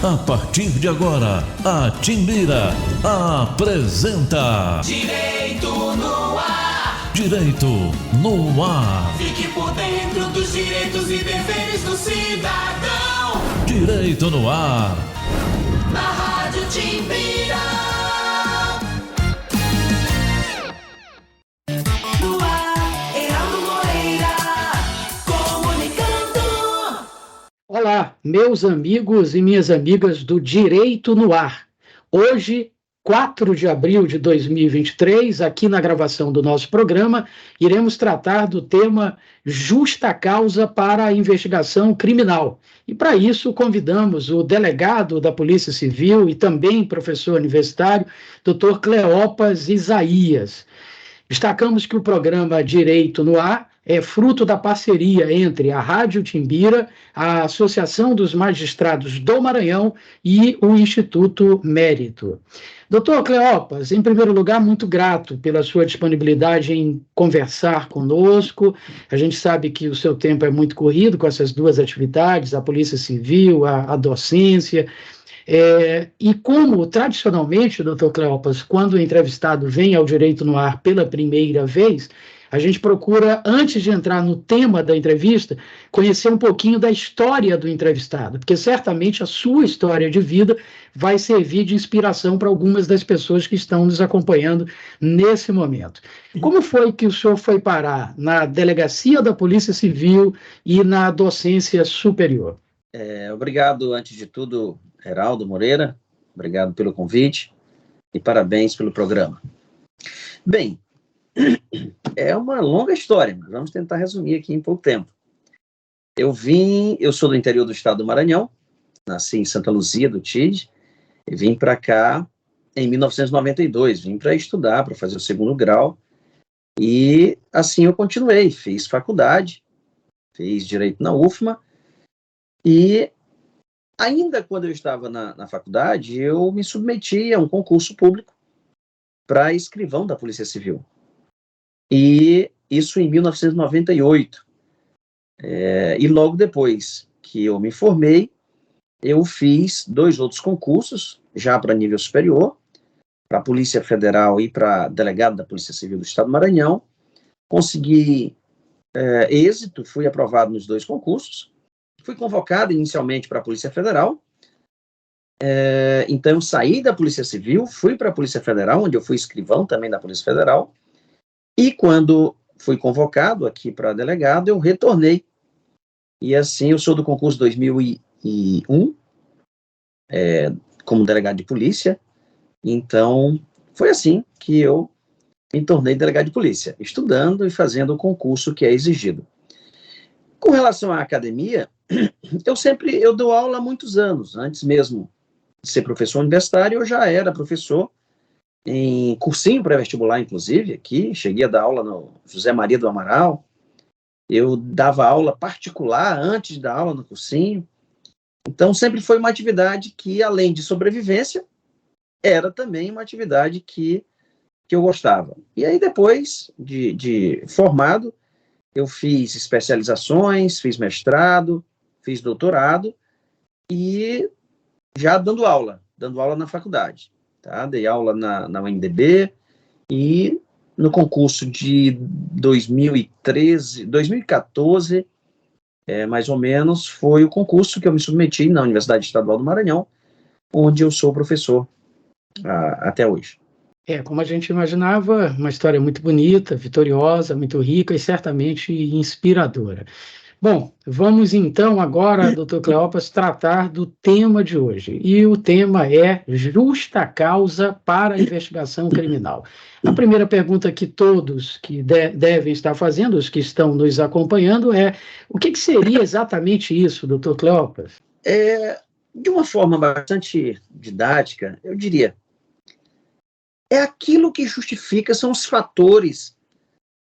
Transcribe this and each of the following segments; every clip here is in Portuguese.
A partir de agora, a Timbira apresenta Direito no Ar. Direito no Ar. Fique por dentro dos direitos e deveres do cidadão. Direito no Ar. Na Rádio Timbira. No ar, Heraldo Moreira, comunicando. Olá, meus amigos e minhas amigas do Direito no Ar. Hoje, 4 de abril de 2023, aqui na gravação do nosso programa, iremos tratar do tema Justa Causa para a Investigação Criminal. E para isso convidamos o delegado da Polícia Civil e também professor universitário, Dr. Cleopas Isaías. Destacamos que o programa Direito no Ar é fruto da parceria entre a Rádio Timbira, a Associação dos Magistrados do Maranhão e o Instituto Mérito. Doutor Cleopas, em primeiro lugar, muito grato pela sua disponibilidade em conversar conosco. A gente sabe que o seu tempo é muito corrido com essas duas atividades, a Polícia Civil, a docência. E como, tradicionalmente, doutor Cleopas, quando o entrevistado vem ao Direito no Ar pela primeira vez, a gente procura, antes de entrar no tema da entrevista, conhecer um pouquinho da história do entrevistado, porque certamente a sua história de vida vai servir de inspiração para algumas das pessoas que estão nos acompanhando nesse momento. Como foi que o senhor foi parar na Delegacia da Polícia Civil e na docência superior? Obrigado, antes de tudo, Heraldo Moreira, obrigado pelo convite e parabéns pelo programa. Bem, é uma longa história, mas vamos tentar resumir aqui em pouco tempo. Eu sou do interior do estado do Maranhão, nasci em Santa Luzia do TID, e vim para cá em 1992, vim para estudar, para fazer o segundo grau, e assim eu continuei, fiz faculdade, fiz Direito na UFMA, e ainda quando eu estava na faculdade, eu me submeti a um concurso público para escrivão da Polícia Civil. E isso em 1998. E logo depois que eu me formei, eu fiz 2 outros concursos, já para nível superior, para a Polícia Federal e para delegado da Polícia Civil do Estado do Maranhão. Consegui êxito, fui aprovado nos 2 concursos. Fui convocado inicialmente para a Polícia Federal, então eu saí da Polícia Civil, fui para a Polícia Federal, onde eu fui escrivão também da Polícia Federal, e quando fui convocado aqui para delegado, eu retornei, e assim eu sou do concurso 2001, como delegado de polícia, então foi assim que eu me tornei delegado de polícia, estudando e fazendo o concurso que é exigido. Com relação à academia, eu dou aula há muitos anos. Antes mesmo de ser professor universitário, eu já era professor em cursinho pré-vestibular, inclusive, aqui. Cheguei a dar aula no José Maria do Amaral. Eu dava aula particular antes de dar aula no cursinho. Então, sempre foi uma atividade que, além de sobrevivência, era também uma atividade que eu gostava. E aí, depois de formado, eu fiz especializações, fiz mestrado, fiz doutorado e já dando aula na faculdade, tá? Dei aula na UNDB e no concurso de 2014, mais ou menos, foi o concurso que eu me submeti na Universidade Estadual do Maranhão, onde eu sou professor até hoje. Como a gente imaginava, uma história muito bonita, vitoriosa, muito rica e certamente inspiradora. Bom, vamos então agora, doutor Cleopas, tratar do tema de hoje. E o tema é Justa Causa para a Investigação Criminal. A primeira pergunta que todos que devem estar fazendo, os que estão nos acompanhando, é o que seria exatamente isso, doutor Cleopas? De uma forma bastante didática, eu diria, aquilo que justifica, são os fatores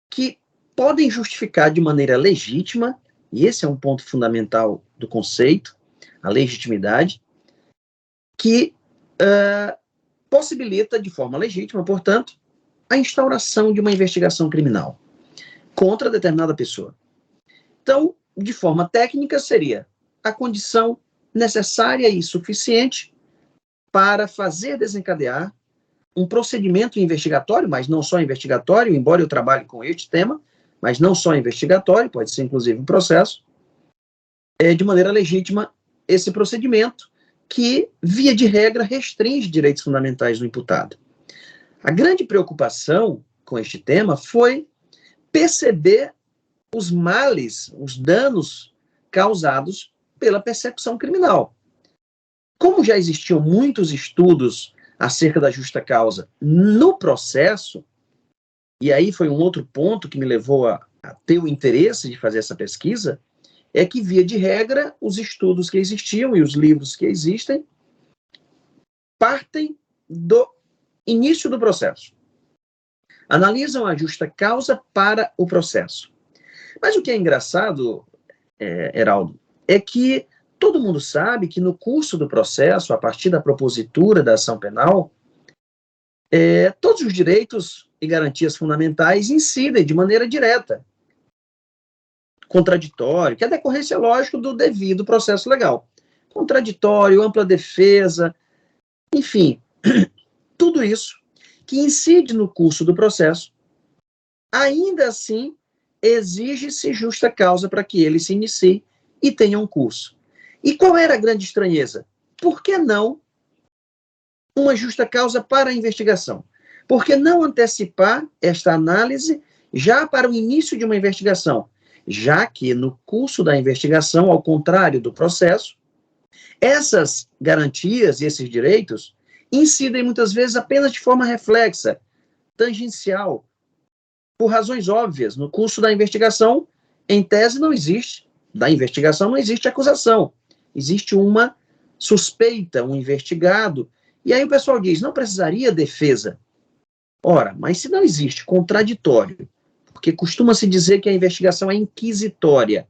que podem justificar de maneira legítima, e esse é um ponto fundamental do conceito, a legitimidade, que possibilita de forma legítima, portanto, a instauração de uma investigação criminal contra determinada pessoa. Então, de forma técnica, seria a condição necessária e suficiente para fazer desencadear um procedimento investigatório, mas não só investigatório, embora eu trabalhe com este tema, mas não só investigatório, pode ser inclusive um processo, de maneira legítima esse procedimento que, via de regra, restringe direitos fundamentais do imputado. A grande preocupação com este tema foi perceber os males, os danos causados pela persecução criminal. Como já existiam muitos estudos acerca da justa causa no processo, e aí foi um outro ponto que me levou a ter o interesse de fazer essa pesquisa, é que, via de regra, os estudos que existiam e os livros que existem partem do início do processo. Analisam a justa causa para o processo. Mas o que é engraçado, Heraldo, é que todo mundo sabe que no curso do processo, a partir da propositura da ação penal, todos os direitos e garantias fundamentais incidem de maneira direta, contraditório, que é a decorrência, lógico, do devido processo legal. Contraditório, ampla defesa, enfim, tudo isso que incide no curso do processo, ainda assim exige-se justa causa para que ele se inicie e tenha um curso. E qual era a grande estranheza? Por que não uma justa causa para a investigação? Por que não antecipar esta análise já para o início de uma investigação? Já que no curso da investigação, ao contrário do processo, essas garantias e esses direitos incidem muitas vezes apenas de forma reflexa, tangencial, por razões óbvias. No curso da investigação, em tese, não existe, da investigação não existe acusação, existe uma suspeita, um investigado, e aí o pessoal diz, não precisaria defesa. Ora, mas se não existe contraditório, porque costuma-se dizer que a investigação é inquisitória,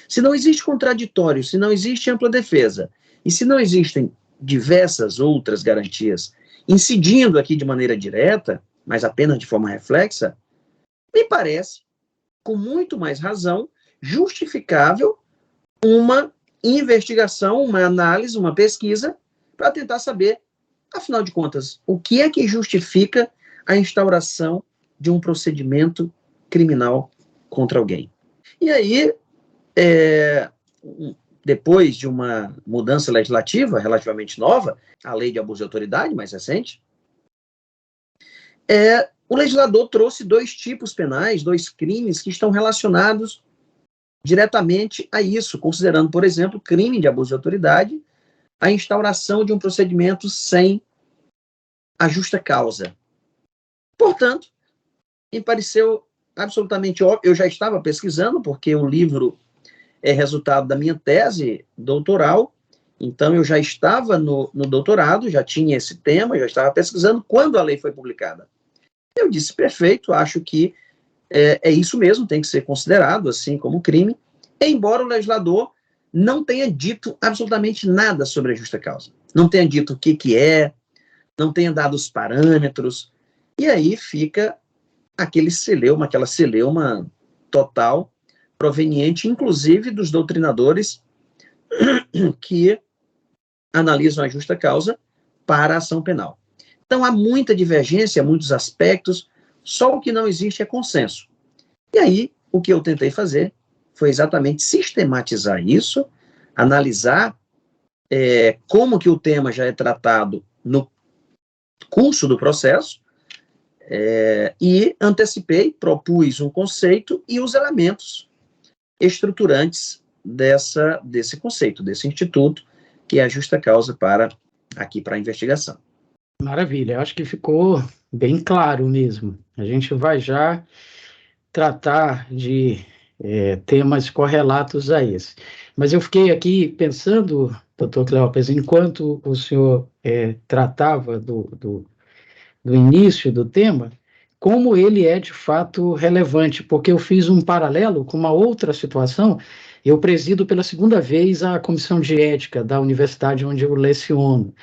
se não existe contraditório, se não existe ampla defesa, e se não existem diversas outras garantias incidindo aqui de maneira direta, mas apenas de forma reflexa, me parece, com muito mais razão, justificável uma investigação, uma análise, uma pesquisa, para tentar saber, afinal de contas, o que é que justifica a instauração de um procedimento criminal contra alguém. E aí, depois de uma mudança legislativa relativamente nova, a lei de abuso de autoridade, mais recente, o legislador trouxe 2 tipos penais, 2 crimes que estão relacionados diretamente a isso, considerando, por exemplo, crime de abuso de autoridade, a instauração de um procedimento sem a justa causa. Portanto, me pareceu absolutamente óbvio, eu já estava pesquisando, porque o livro é resultado da minha tese doutoral, então eu já estava no doutorado, já tinha esse tema, já estava pesquisando quando a lei foi publicada. Eu disse, perfeito, acho que é isso mesmo, tem que ser considerado assim como crime, embora o legislador não tenha dito absolutamente nada sobre a justa causa. Não tenha dito o que é, não tenha dado os parâmetros, e aí fica aquela celeuma total, proveniente, inclusive, dos doutrinadores que analisam a justa causa para a ação penal. Então, há muita divergência, muitos aspectos, só o que não existe é consenso. E aí, o que eu tentei fazer foi exatamente sistematizar isso, analisar como que o tema já é tratado no curso do processo, e antecipei, propus um conceito e os elementos estruturantes desse conceito, desse instituto, que é a justa causa para a investigação. Maravilha, eu acho que ficou bem claro mesmo. A gente vai já tratar de temas correlatos a esse. Mas eu fiquei aqui pensando, doutor Cleópes, enquanto o senhor tratava do início do tema, como ele é de fato relevante, porque eu fiz um paralelo com uma outra situação. Eu presido pela 2ª vez a Comissão de Ética da universidade onde eu leciono.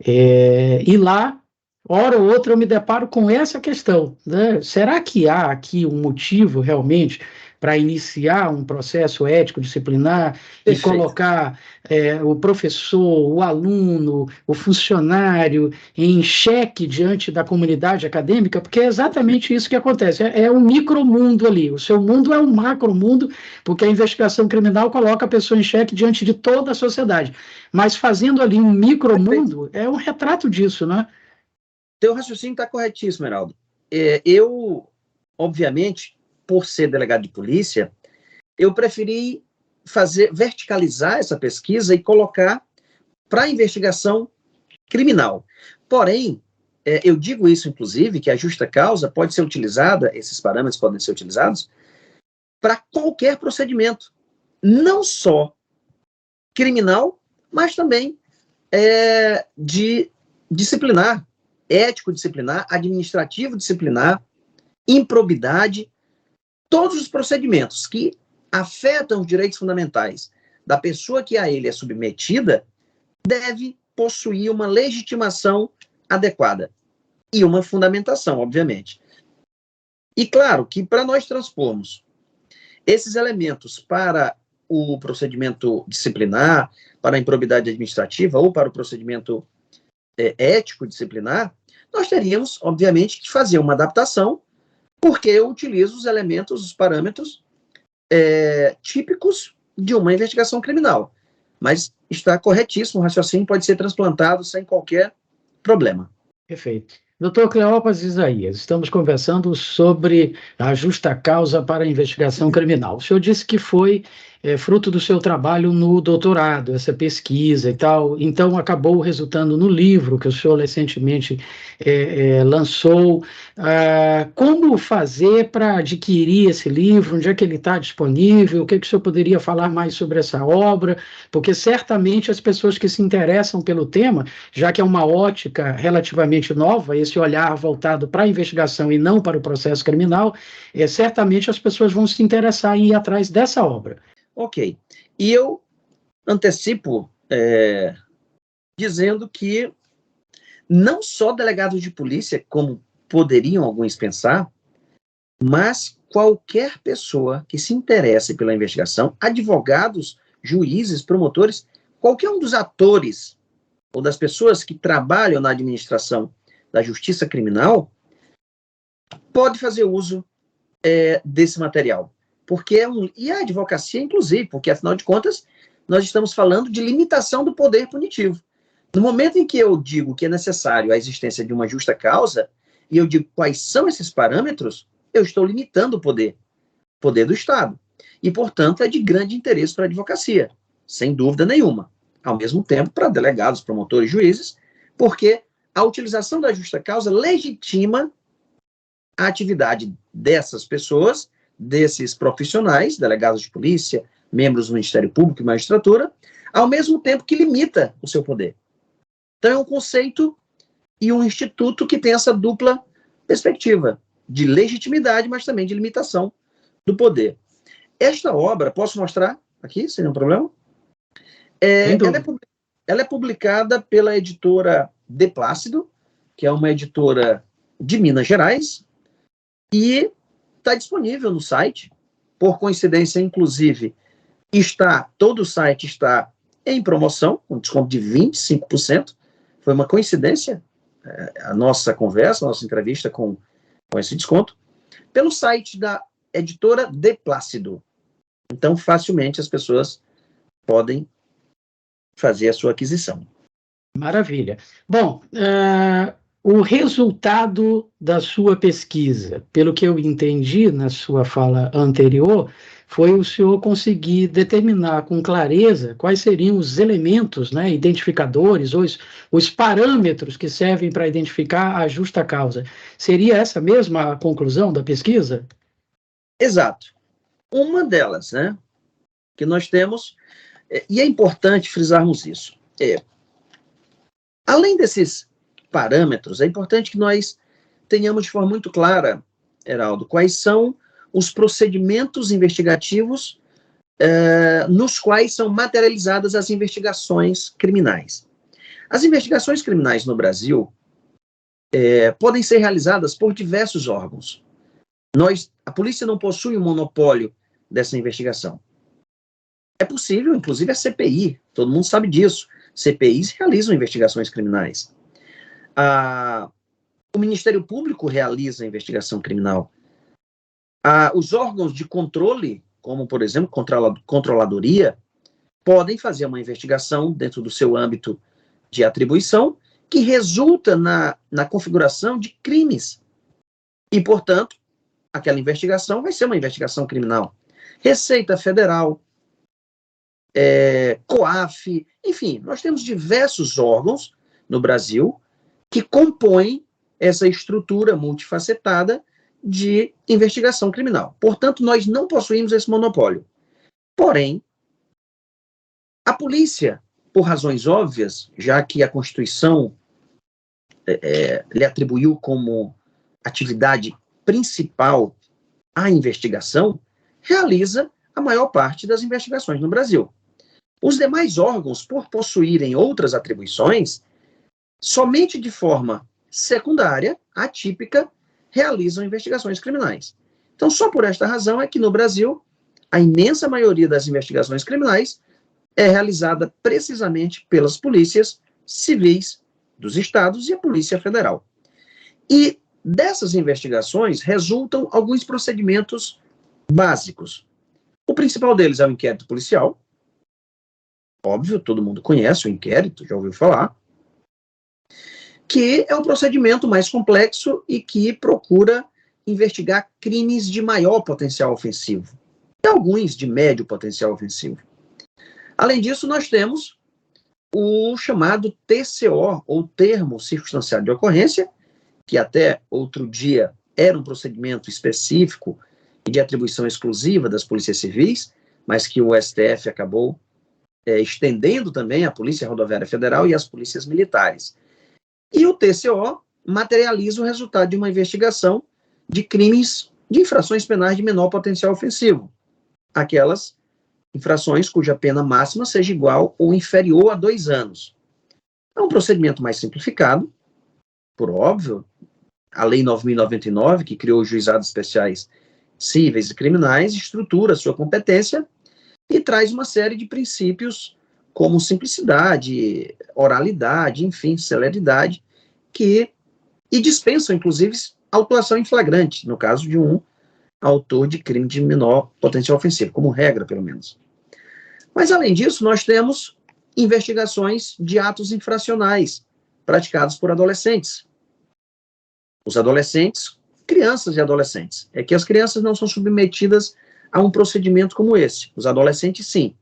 E lá, hora ou outra, eu me deparo com essa questão, né? Será que há aqui um motivo realmente para iniciar um processo ético-disciplinar e Perfeito. colocar o professor, o aluno, o funcionário em xeque diante da comunidade acadêmica, porque é exatamente isso que acontece. É um micromundo ali. O seu mundo é um macromundo, porque a investigação criminal coloca a pessoa em xeque diante de toda a sociedade. Mas fazendo ali um micromundo, é um retrato disso, né? Teu raciocínio está corretíssimo, Heraldo. Eu, obviamente, por ser delegado de polícia, eu preferi verticalizar essa pesquisa e colocar para a investigação criminal. Porém, eu digo isso, inclusive, que a justa causa pode ser utilizada, esses parâmetros podem ser utilizados, para qualquer procedimento, não só criminal, mas também de disciplinar, ético-disciplinar, administrativo-disciplinar, improbidade, todos os procedimentos que afetam os direitos fundamentais da pessoa que a ele é submetida, deve possuir uma legitimação adequada e uma fundamentação, obviamente. E claro que para nós transpormos esses elementos para o procedimento disciplinar, para a improbidade administrativa ou para o procedimento ético disciplinar, teríamos, obviamente, que fazer uma adaptação, porque eu utilizo os elementos, os parâmetros típicos de uma investigação criminal. Mas está corretíssimo, o raciocínio pode ser transplantado sem qualquer problema. Perfeito. Doutor Cleópas Isaías, estamos conversando sobre a justa causa para a investigação criminal. O senhor disse que foi fruto do seu trabalho no doutorado, essa pesquisa e tal, então acabou resultando no livro que o senhor recentemente lançou. Como fazer para adquirir esse livro? Onde é que ele está disponível? O que o senhor poderia falar mais sobre essa obra? Porque certamente as pessoas que se interessam pelo tema, já que é uma ótica relativamente nova, esse olhar voltado para a investigação e não para o processo criminal, certamente as pessoas vão se interessar em ir atrás dessa obra. Ok. E eu antecipo dizendo que não só delegados de polícia, como poderiam alguns pensar, mas qualquer pessoa que se interesse pela investigação, advogados, juízes, promotores, qualquer um dos atores ou das pessoas que trabalham na administração da justiça criminal, pode fazer uso desse material. Porque e a advocacia, inclusive, porque, afinal de contas, nós estamos falando de limitação do poder punitivo. No momento em que eu digo que é necessário a existência de uma justa causa, e eu digo quais são esses parâmetros, eu estou limitando o poder do Estado. E, portanto, é de grande interesse para a advocacia, sem dúvida nenhuma. Ao mesmo tempo, para delegados, promotores, juízes, porque a utilização da justa causa legitima a atividade dessas pessoas, desses profissionais, delegados de polícia, membros do Ministério Público e magistratura, ao mesmo tempo que limita o seu poder. Então é um conceito e um instituto que tem essa dupla perspectiva, de legitimidade, mas também de limitação do poder. Esta obra, posso mostrar aqui, sem nenhum problema? Ela é publicada pela editora De Plácido, que é uma editora de Minas Gerais, e está disponível no site. Por coincidência, inclusive, todo o site está em promoção, com desconto de 25%. Foi uma coincidência a nossa conversa, a nossa entrevista com esse desconto, pelo site da editora De Plácido. Então, facilmente as pessoas podem fazer a sua aquisição. Maravilha. Bom, o resultado da sua pesquisa, pelo que eu entendi na sua fala anterior, foi o senhor conseguir determinar com clareza quais seriam os elementos, né, identificadores, os parâmetros que servem para identificar a justa causa. Seria essa mesma a conclusão da pesquisa? Exato. Uma delas, né, que nós temos, e é importante frisarmos isso, além desses parâmetros, é importante que nós tenhamos de forma muito clara, Heraldo, quais são os procedimentos investigativos nos quais são materializadas as investigações criminais. As investigações criminais no Brasil podem ser realizadas por diversos órgãos. A polícia não possui um monopólio dessa investigação? É possível, inclusive a CPI, todo mundo sabe disso. CPIs realizam investigações criminais. O Ministério Público realiza a investigação criminal. Os órgãos de controle, como, por exemplo, controladoria, podem fazer uma investigação dentro do seu âmbito de atribuição que resulta na configuração de crimes. E, portanto, aquela investigação vai ser uma investigação criminal. Receita Federal, COAF, enfim, nós temos diversos órgãos no Brasil que compõem essa estrutura multifacetada de investigação criminal. Portanto, nós não possuímos esse monopólio. Porém, a polícia, por razões óbvias, já que a Constituição lhe atribuiu como atividade principal a investigação, realiza a maior parte das investigações no Brasil. Os demais órgãos, por possuírem outras atribuições, somente de forma secundária, atípica, realizam investigações criminais. Então, só por esta razão é que no Brasil, a imensa maioria das investigações criminais é realizada precisamente pelas polícias civis dos estados e a Polícia Federal. E dessas investigações resultam alguns procedimentos básicos. O principal deles é o inquérito policial. Óbvio, todo mundo conhece o inquérito, já ouviu falar. Que é um procedimento mais complexo e que procura investigar crimes de maior potencial ofensivo e alguns de médio potencial ofensivo. Além disso, nós temos o chamado TCO, ou Termo Circunstanciado de Ocorrência, que até outro dia era um procedimento específico e de atribuição exclusiva das polícias civis, mas que o STF acabou estendendo também à Polícia Rodoviária Federal e às polícias militares. E o TCO materializa o resultado de uma investigação de crimes, de infrações penais de menor potencial ofensivo. Aquelas infrações cuja pena máxima seja igual ou inferior a 2 anos. É um procedimento mais simplificado, por óbvio. A Lei 9.099, que criou os juizados especiais cíveis e criminais, estrutura sua competência e traz uma série de princípios como simplicidade, oralidade, enfim, celeridade, e dispensam, inclusive, autuação em flagrante, no caso de um autor de crime de menor potencial ofensivo, como regra, pelo menos. Mas, além disso, nós temos investigações de atos infracionais praticados por adolescentes. Os adolescentes, crianças e adolescentes. É que as crianças não são submetidas a um procedimento como esse. Os adolescentes, sim.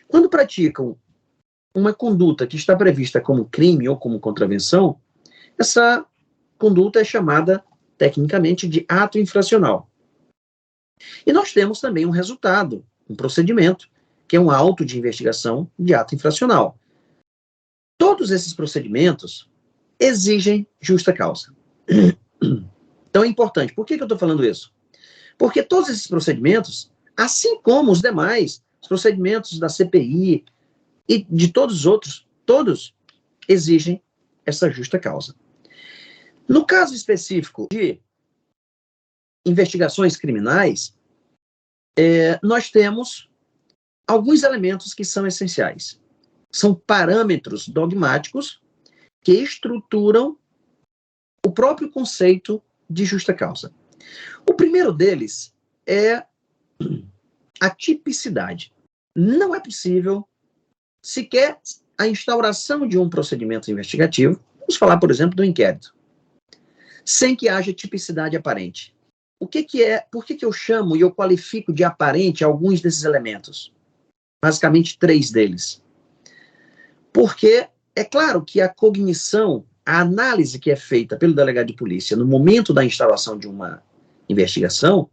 Quando praticam uma conduta que está prevista como crime ou como contravenção, essa conduta é chamada, tecnicamente, de ato infracional. E nós temos também um resultado, um procedimento, que é um auto de investigação de ato infracional. Todos esses procedimentos exigem justa causa. Então é importante. Por que eu estou falando isso? Porque todos esses procedimentos, assim como os demais, os procedimentos da CPI e de todos os outros, todos exigem essa justa causa. No caso específico de investigações criminais, nós temos alguns elementos que são essenciais. São parâmetros dogmáticos que estruturam o próprio conceito de justa causa. O primeiro deles é a tipicidade. Não é possível sequer a instauração de um procedimento investigativo, vamos falar, por exemplo, do inquérito, sem que haja tipicidade aparente. Por que eu chamo e eu qualifico de aparente alguns desses elementos? Basicamente 3 deles. Porque é claro que a cognição, a análise que é feita pelo delegado de polícia no momento da instauração de uma investigação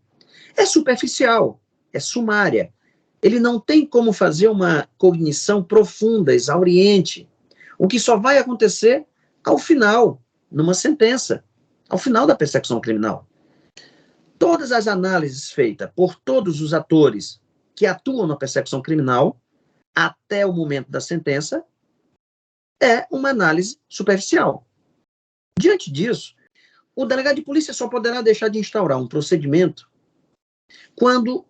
é superficial, é sumária. Ele não tem como fazer uma cognição profunda, exauriente, o que só vai acontecer ao final, numa sentença, ao final da persecução criminal. Todas as análises feitas por todos os atores que atuam na persecução criminal, até o momento da sentença, é uma análise superficial. Diante disso, o delegado de polícia só poderá deixar de instaurar um procedimento quando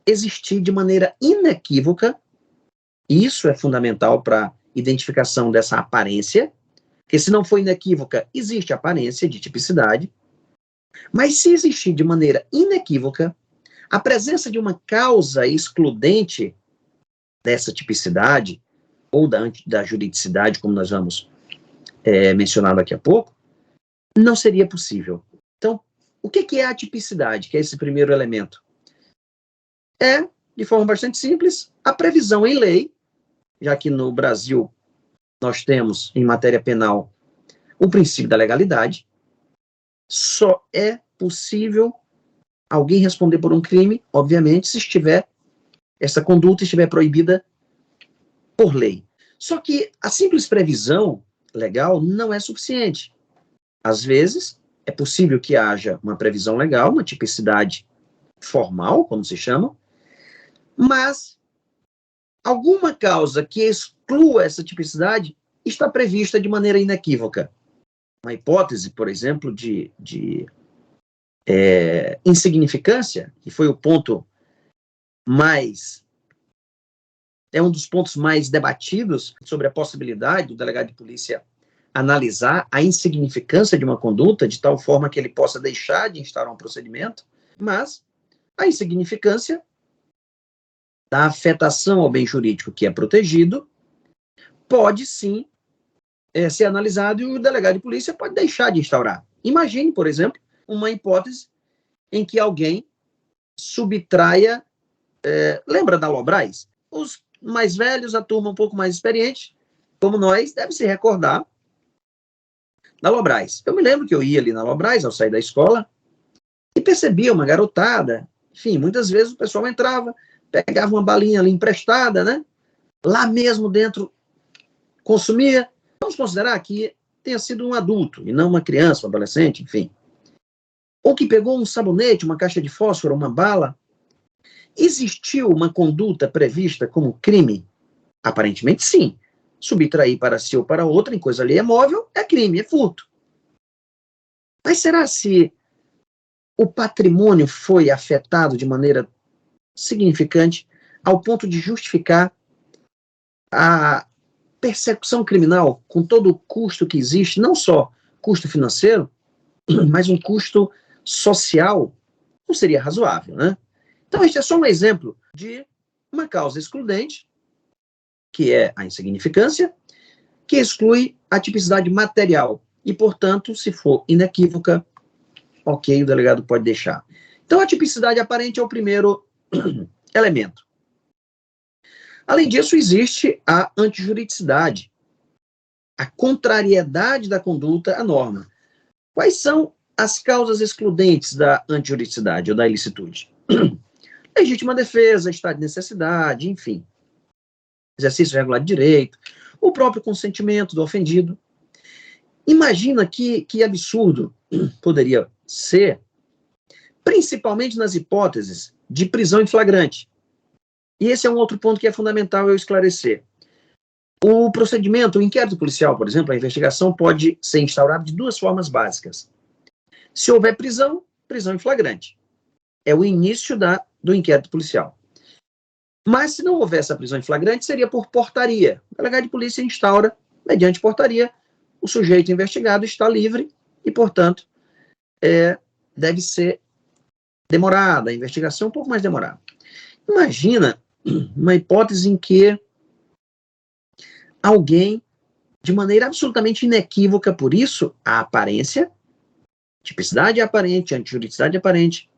existir de maneira inequívoca, e isso é fundamental para a identificação dessa aparência, porque se não for inequívoca, existe aparência de tipicidade, mas se existir de maneira inequívoca a presença de uma causa excludente dessa tipicidade, ou da juridicidade, como nós vamos mencionar daqui a pouco, não seria possível. Então, o que é a tipicidade, que é esse primeiro elemento? É, de forma bastante simples, a previsão em lei, já que no Brasil nós temos, em matéria penal, o princípio da legalidade. Só é possível alguém responder por um crime, obviamente, se essa conduta estiver proibida por lei. Só que a simples previsão legal não é suficiente. Às vezes, é possível que haja uma previsão legal, uma tipicidade formal, como se chama, mas alguma causa que exclua essa tipicidade está prevista de maneira inequívoca. Uma hipótese, por exemplo, de insignificância, que foi o ponto um dos pontos mais debatidos sobre a possibilidade do delegado de polícia analisar a insignificância de uma conduta de tal forma que ele possa deixar de instaurar um procedimento, mas a insignificância da afetação ao bem jurídico que é protegido pode sim ser analisado e o delegado de polícia pode deixar de instaurar. Imagine, por exemplo, uma hipótese em que alguém subtraia, lembra da Lobrais? Os mais velhos, a turma um pouco mais experiente, como nós, deve se recordar da Lobrais. Eu me lembro que eu ia ali na Lobrais, ao sair da escola, e percebia uma garotada, enfim, muitas vezes o pessoal entrava, pegava uma balinha ali emprestada, né? Lá mesmo dentro, consumia. Vamos considerar que tenha sido um adulto, e não uma criança, um adolescente, enfim. Ou que pegou um sabonete, uma caixa de fósforo, uma bala. Existiu uma conduta prevista como crime? Aparentemente, sim. Subtrair para si ou para outra em coisa alheia móvel é crime, é furto. Mas será se o patrimônio foi afetado de maneira significante ao ponto de justificar a persecução criminal com todo o custo que existe, não só custo financeiro, mas um custo social? Não seria razoável, né? Então, este é só um exemplo de uma causa excludente, que é a insignificância, que exclui a tipicidade material. E, portanto, se for inequívoca, ok, o delegado pode deixar. Então, a tipicidade aparente é o primeiro elemento. Além disso, existe a antijuridicidade, a contrariedade da conduta à norma. Quais são as causas excludentes da antijuridicidade ou da ilicitude? Legítima defesa, estado de necessidade, enfim. Exercício regular de direito, o próprio consentimento do ofendido. Imagina que absurdo poderia ser, principalmente nas hipóteses de prisão em flagrante. E esse é um outro ponto que é fundamental eu esclarecer. O procedimento, o inquérito policial, por exemplo, a investigação pode ser instaurada de duas formas básicas. Se houver prisão, prisão em flagrante. É o início do inquérito policial. Mas se não houver essa prisão em flagrante, seria por portaria. O delegado de polícia instaura, mediante portaria, o sujeito investigado está livre e, portanto, deve ser demorada, a investigação um pouco mais demorada. Imagina uma hipótese em que alguém, de maneira absolutamente inequívoca, por isso, a aparência, tipicidade aparente, antijuridicidade aparente,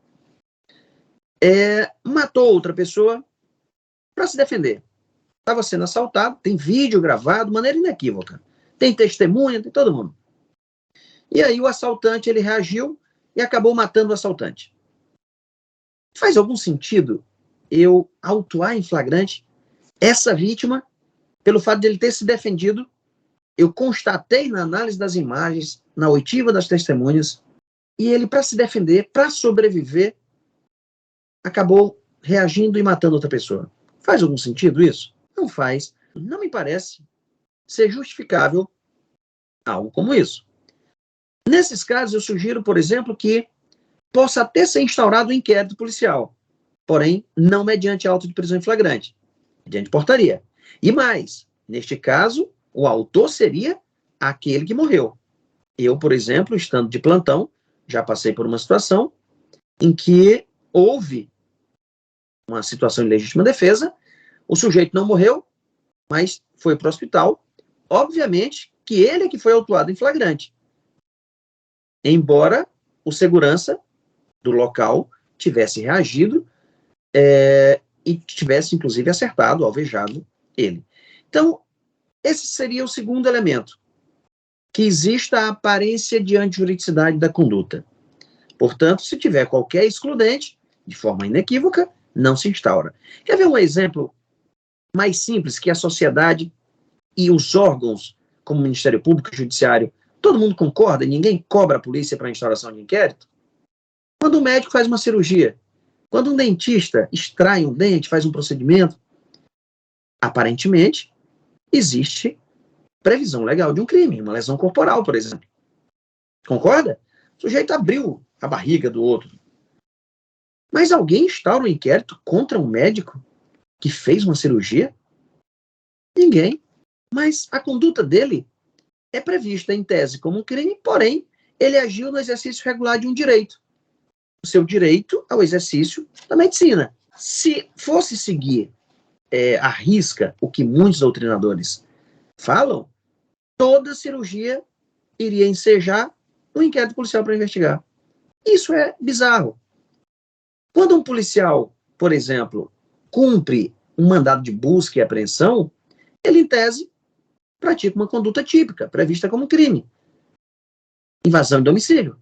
matou outra pessoa para se defender. Estava sendo assaltado, tem vídeo gravado, de maneira inequívoca. Tem testemunha, tem todo mundo. E aí o assaltante, ele reagiu e acabou matando o assaltante. Faz algum sentido eu autuar em flagrante essa vítima pelo fato de ele ter se defendido? Eu constatei na análise das imagens, na oitiva das testemunhas, e ele, para se defender, para sobreviver, acabou reagindo e matando outra pessoa. Faz algum sentido isso? Não faz. Não me parece ser justificável algo como isso. Nesses casos, eu sugiro, por exemplo, que possa até ser instaurado um inquérito policial. porém não mediante auto de prisão em flagrante, mediante portaria. E mais, neste caso, o autor seria aquele que morreu. Eu, por exemplo, estando de plantão, já passei por uma situação em que houve uma situação de legítima defesa, o sujeito não morreu, mas foi para o hospital. Obviamente que ele é que foi autuado em flagrante, embora o segurança do local tivesse reagido e tivesse, inclusive, acertado, alvejado ele. Então, esse seria o segundo elemento, que exista a aparência de antijuridicidade da conduta. Portanto, se tiver qualquer excludente, de forma inequívoca, não se instaura. Quer ver um exemplo mais simples que a sociedade e os órgãos, como o Ministério Público e o Judiciário, todo mundo concorda, ninguém cobra a polícia para a instauração de inquérito? Quando um médico faz uma cirurgia, quando um dentista extrai um dente, faz um procedimento, aparentemente, existe previsão legal de um crime, uma lesão corporal, por exemplo. Concorda? O sujeito abriu a barriga do outro. Mas alguém instaura um inquérito contra um médico que fez uma cirurgia? Ninguém. Mas a conduta dele é prevista em tese como um crime, porém, ele agiu no exercício regular de um direito. O seu direito ao exercício da medicina. Se fosse seguir à risca o que muitos doutrinadores falam, toda cirurgia iria ensejar um inquérito policial para investigar. Isso é bizarro. Quando um policial, por exemplo, cumpre um mandado de busca e apreensão, ele, em tese, pratica uma conduta típica, prevista como crime. Invasão de domicílio.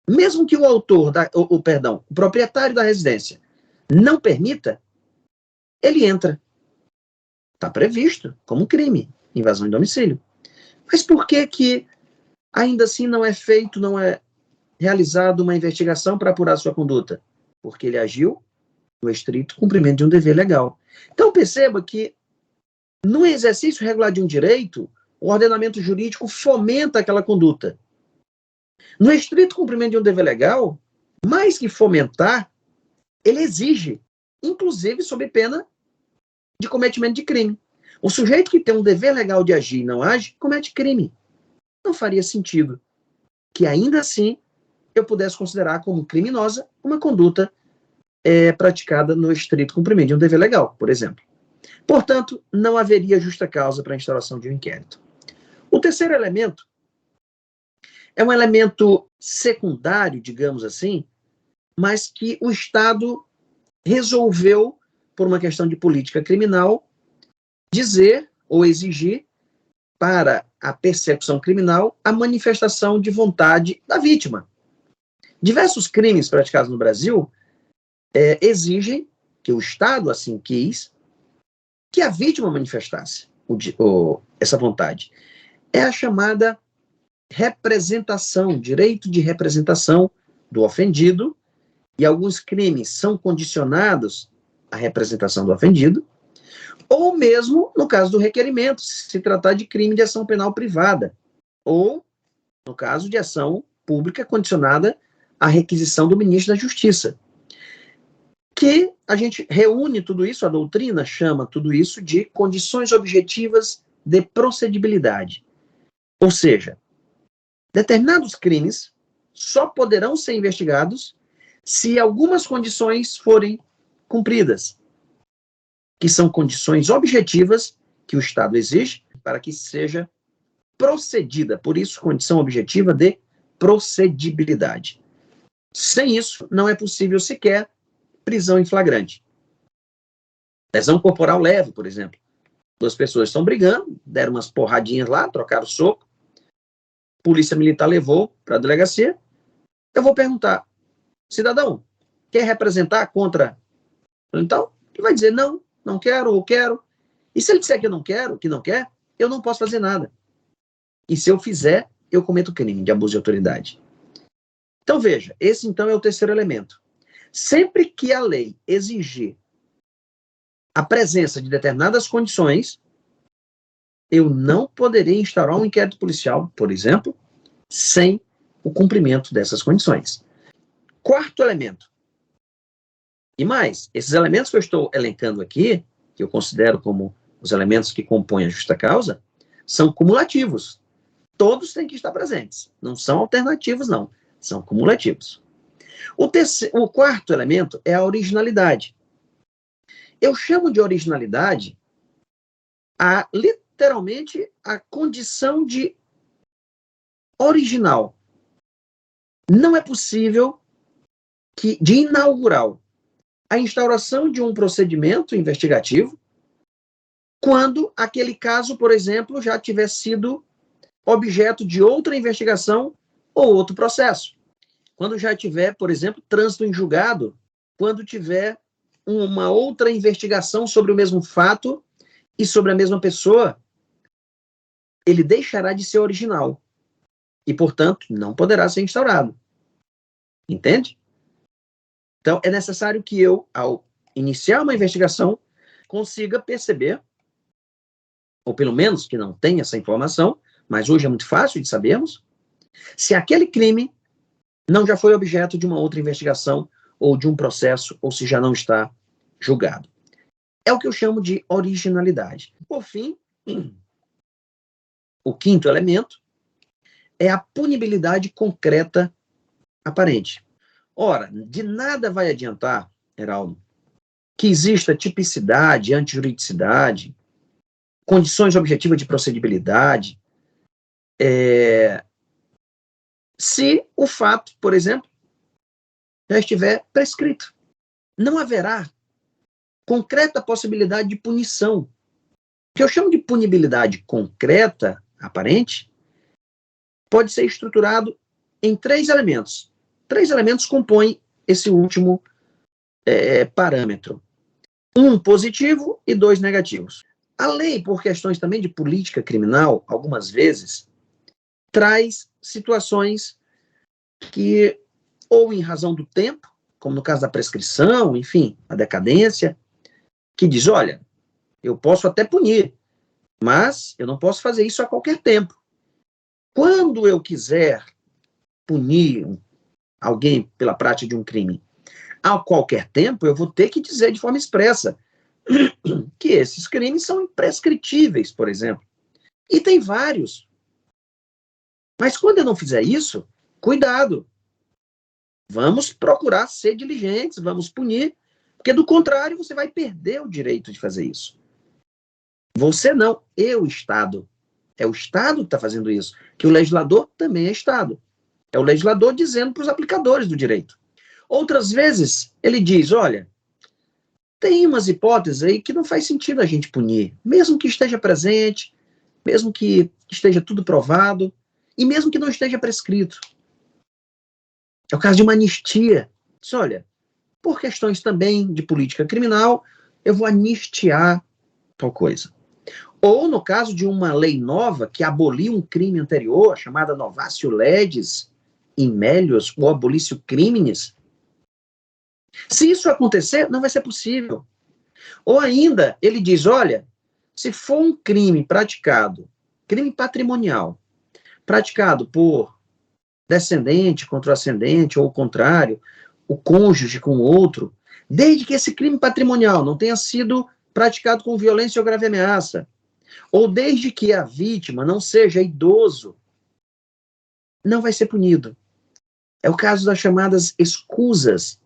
Mesmo que o autor, o proprietário da residência não permita, ele entra. Está previsto como crime, invasão de domicílio. Mas por que ainda assim não é feito, não é realizada uma investigação para apurar sua conduta? Porque ele agiu no estrito cumprimento de um dever legal. Então perceba que no exercício regular de um direito, o ordenamento jurídico fomenta aquela conduta. No estrito cumprimento de um dever legal, mais que fomentar, ele exige, inclusive sob pena de cometimento de crime. O sujeito que tem um dever legal de agir e não age, comete crime. Não faria sentido que ainda assim eu pudesse considerar como criminosa uma conduta praticada no estrito cumprimento de um dever legal, por exemplo. Portanto, não haveria justa causa para a instauração de um inquérito. O terceiro elemento é um elemento secundário, digamos assim, mas que o Estado resolveu, por uma questão de política criminal, dizer ou exigir para a persecução criminal a manifestação de vontade da vítima. Diversos crimes praticados no Brasil exigem que o Estado assim quis que a vítima manifestasse essa vontade. É a chamada representação, direito de representação do ofendido, e alguns crimes são condicionados à representação do ofendido, ou mesmo no caso do requerimento, se tratar de crime de ação penal privada, ou no caso de ação pública condicionada à requisição do ministro da Justiça. Que a gente reúne tudo isso, a doutrina chama tudo isso de condições objetivas de procedibilidade. Ou seja, determinados crimes só poderão ser investigados se algumas condições forem cumpridas, que são condições objetivas que o Estado exige para que seja procedida. Por isso, condição objetiva de procedibilidade. Sem isso, não é possível sequer prisão em flagrante. Lesão corporal leve, por exemplo. Duas pessoas estão brigando, deram umas porradinhas lá, trocaram soco, polícia militar levou para a delegacia. Eu vou perguntar, cidadão, quer representar contra? Então, ele vai dizer não, não quero ou quero. E se ele disser que eu não quero, que não quer, eu não posso fazer nada. E se eu fizer, eu cometo crime de abuso de autoridade. Então veja, esse então é o terceiro elemento. Sempre que a lei exigir a presença de determinadas condições, eu não poderei instaurar um inquérito policial, por exemplo, sem o cumprimento dessas condições. Quarto elemento. E mais, esses elementos que eu estou elencando aqui, que eu considero como os elementos que compõem a justa causa, são cumulativos. Todos têm que estar presentes. Não são alternativos, não. São cumulativos. O quarto elemento é a originalidade. Eu chamo de originalidade literalmente a condição de original. Não é possível de inaugural a instauração de um procedimento investigativo quando aquele caso, por exemplo, já tiver sido objeto de outra investigação ou outro processo. Quando já tiver, por exemplo, trânsito em julgado, quando tiver uma outra investigação sobre o mesmo fato e sobre a mesma pessoa, ele deixará de ser original e, portanto, não poderá ser instaurado. Entende? Então, é necessário que eu, ao iniciar uma investigação, consiga perceber, ou pelo menos que não tenha essa informação, mas hoje é muito fácil de sabermos, se aquele crime não já foi objeto de uma outra investigação ou de um processo, ou se já não está julgado. É o que eu chamo de originalidade. Por fim, o quinto elemento é a punibilidade concreta aparente. Ora, de nada vai adiantar, Heraldo, que exista tipicidade, antijuridicidade, condições objetivas de procedibilidade, se o fato, por exemplo, já estiver prescrito. Não haverá concreta possibilidade de punição. O que eu chamo de punibilidade concreta, aparente, pode ser estruturado em 3 elementos. 3 elementos compõem esse último parâmetro. 1 positivo e 2 negativos. A lei, por questões também de política criminal, algumas vezes, traz situações que, ou em razão do tempo, como no caso da prescrição, enfim, a decadência, que diz, olha, eu posso até punir, mas eu não posso fazer isso a qualquer tempo. Quando eu quiser punir alguém pela prática de um crime a qualquer tempo, eu vou ter que dizer de forma expressa que esses crimes são imprescritíveis, por exemplo. E tem vários. Mas quando eu não fizer isso, cuidado. Vamos procurar ser diligentes, vamos punir, porque do contrário você vai perder o direito de fazer isso. Você não, eu, Estado. É o Estado que está fazendo isso, que o legislador também é Estado. É o legislador dizendo para os aplicadores do direito. Outras vezes, ele diz, olha, tem umas hipóteses aí que não faz sentido a gente punir, mesmo que esteja presente, mesmo que esteja tudo provado, e mesmo que não esteja prescrito. É o caso de uma anistia. Diz, olha, por questões também de política criminal, eu vou anistiar tal coisa. Ou no caso de uma lei nova que aboliu um crime anterior, chamada Novatio Legis in Melius, ou Abolitio Criminis. Se isso acontecer, não vai ser possível. Ou ainda, ele diz, olha, se for um crime praticado, crime patrimonial, praticado por descendente contra o ascendente, ou o contrário, o cônjuge com o outro, desde que esse crime patrimonial não tenha sido praticado com violência ou grave ameaça, ou desde que a vítima não seja idoso, não vai ser punido. É o caso das chamadas escusas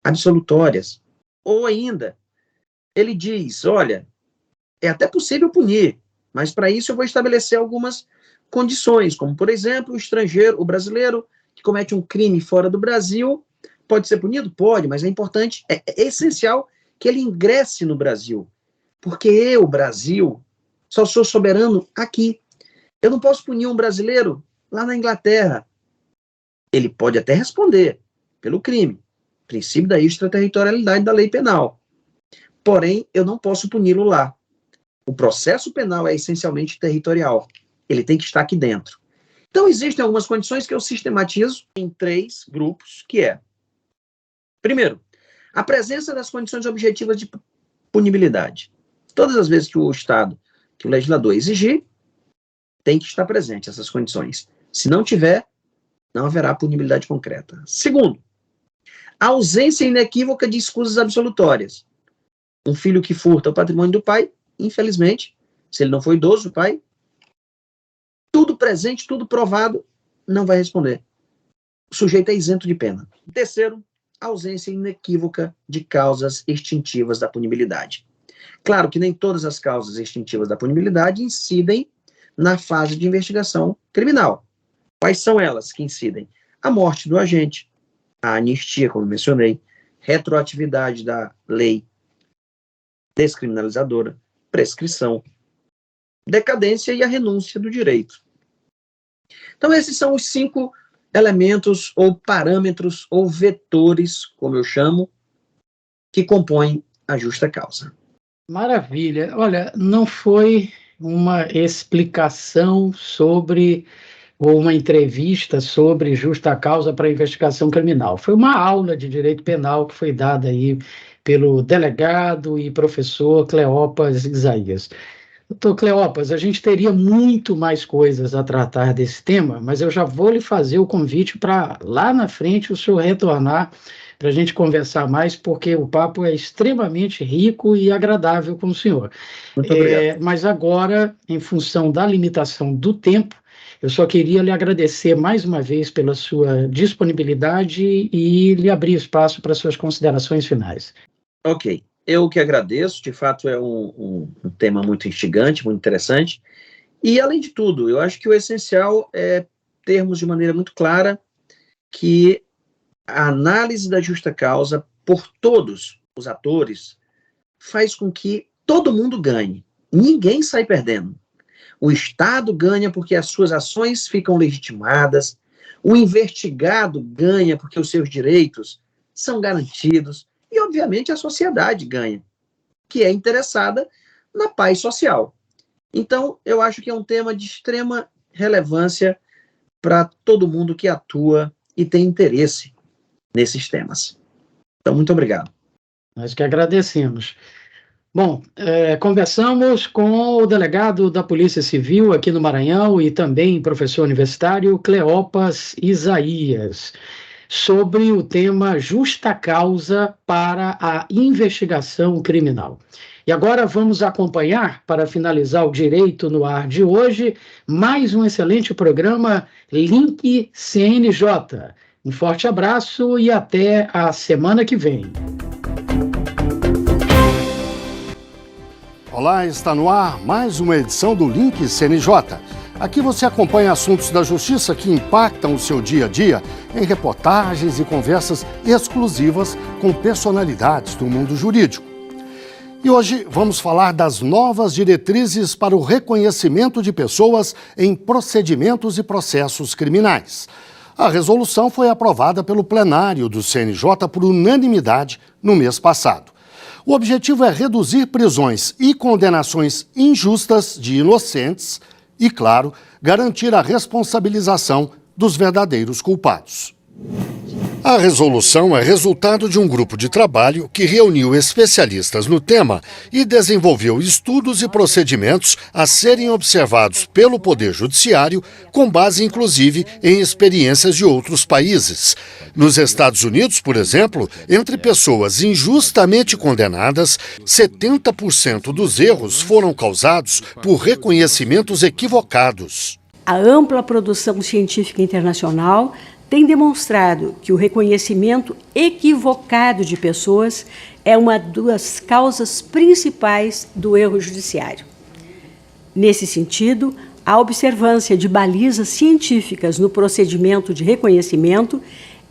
absolutórias. Ou ainda, ele diz, olha, é até possível punir, mas para isso eu vou estabelecer algumas condições, como, por exemplo, o estrangeiro, o brasileiro que comete um crime fora do Brasil, pode ser punido? Pode, mas é importante, é essencial que ele ingresse no Brasil, porque eu, Brasil, só sou soberano aqui. Eu não posso punir um brasileiro lá na Inglaterra. Ele pode até responder pelo crime, princípio da extraterritorialidade da lei penal. Porém, eu não posso puni-lo lá. O processo penal é essencialmente territorial. Ele tem que estar aqui dentro. Então, existem algumas condições que eu sistematizo em 3 grupos, que é, primeiro, a presença das condições objetivas de punibilidade. Todas as vezes que o Estado, que o legislador exigir, tem que estar presente essas condições. Se não tiver, não haverá punibilidade concreta. Segundo, A ausência inequívoca de escusas absolutórias. Um filho que furta o patrimônio do pai, infelizmente, se ele não for idoso, o pai, tudo presente, tudo provado, não vai responder. O sujeito é isento de pena. Terceiro, ausência inequívoca de causas extintivas da punibilidade. Claro que nem todas as causas extintivas da punibilidade incidem na fase de investigação criminal. Quais são elas que incidem? A morte do agente, a anistia, como mencionei, retroatividade da lei descriminalizadora, prescrição, decadência e a renúncia do direito. Então, esses são os 5 elementos ou parâmetros ou vetores, como eu chamo, que compõem a justa causa. Maravilha. Olha, não foi uma explicação sobre, ou uma entrevista sobre justa causa para investigação criminal. Foi uma aula de direito penal que foi dada aí pelo delegado e professor Cleopas Isaías. Doutor Cleopas, a gente teria muito mais coisas a tratar desse tema, mas eu já vou lhe fazer o convite para lá na frente o senhor retornar para a gente conversar mais, porque o papo é extremamente rico e agradável com o senhor. Muito obrigado. Mas agora, em função da limitação do tempo, eu só queria lhe agradecer mais uma vez pela sua disponibilidade e lhe abrir espaço para suas considerações finais. Ok. Eu que agradeço, de fato é um tema muito instigante, muito interessante, e além de tudo, eu acho que o essencial é termos de maneira muito clara que a análise da justa causa por todos os atores faz com que todo mundo ganhe, ninguém sai perdendo. O Estado ganha porque as suas ações ficam legitimadas, o investigado ganha porque os seus direitos são garantidos, e, obviamente, a sociedade ganha, que é interessada na paz social. Então, eu acho que é um tema de extrema relevância para todo mundo que atua e tem interesse nesses temas. Então, muito obrigado. Nós que agradecemos. Bom, conversamos com o delegado da Polícia Civil aqui no Maranhão e também professor universitário Cleopas Isaías, sobre o tema justa causa para a investigação criminal. E agora vamos acompanhar, para finalizar o Direito no Ar de hoje, mais um excelente programa Link CNJ. Um forte abraço e até a semana que vem. Olá, está no ar mais uma edição do Link CNJ. Aqui você acompanha assuntos da justiça que impactam o seu dia a dia em reportagens e conversas exclusivas com personalidades do mundo jurídico. E hoje vamos falar das novas diretrizes para o reconhecimento de pessoas em procedimentos e processos criminais. A resolução foi aprovada pelo plenário do CNJ por unanimidade no mês passado. O objetivo é reduzir prisões e condenações injustas de inocentes e, claro, garantir a responsabilização dos verdadeiros culpados. A resolução é resultado de um grupo de trabalho que reuniu especialistas no tema e desenvolveu estudos e procedimentos a serem observados pelo Poder Judiciário, com base, inclusive, em experiências de outros países. Nos Estados Unidos, por exemplo, entre pessoas injustamente condenadas, 70% dos erros foram causados por reconhecimentos equivocados. A ampla produção científica internacional tem demonstrado que o reconhecimento equivocado de pessoas é uma das causas principais do erro judiciário. Nesse sentido, a observância de balizas científicas no procedimento de reconhecimento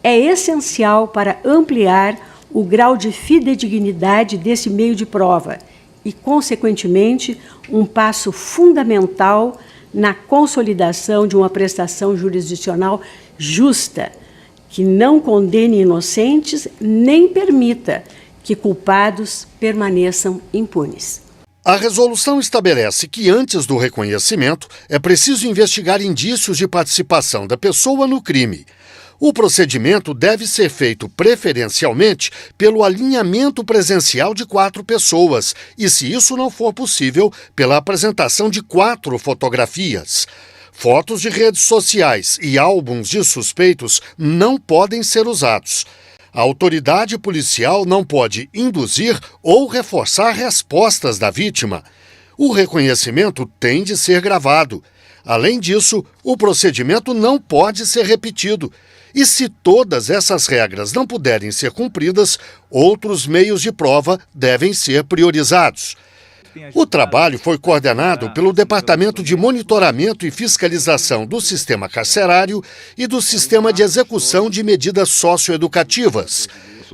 é essencial para ampliar o grau de fidedignidade desse meio de prova e, consequentemente, um passo fundamental na consolidação de uma prestação jurisdicional justa, que não condene inocentes nem permita que culpados permaneçam impunes. A resolução estabelece que, antes do reconhecimento, é preciso investigar indícios de participação da pessoa no crime. O procedimento deve ser feito preferencialmente pelo alinhamento presencial de 4 pessoas e, se isso não for possível, pela apresentação de 4 fotografias. Fotos de redes sociais e álbuns de suspeitos não podem ser usados. A autoridade policial não pode induzir ou reforçar respostas da vítima. O reconhecimento tem de ser gravado. Além disso, o procedimento não pode ser repetido. E se todas essas regras não puderem ser cumpridas, outros meios de prova devem ser priorizados. O trabalho foi coordenado pelo Departamento de Monitoramento e Fiscalização do Sistema Carcerário e do Sistema de Execução de Medidas Socioeducativas.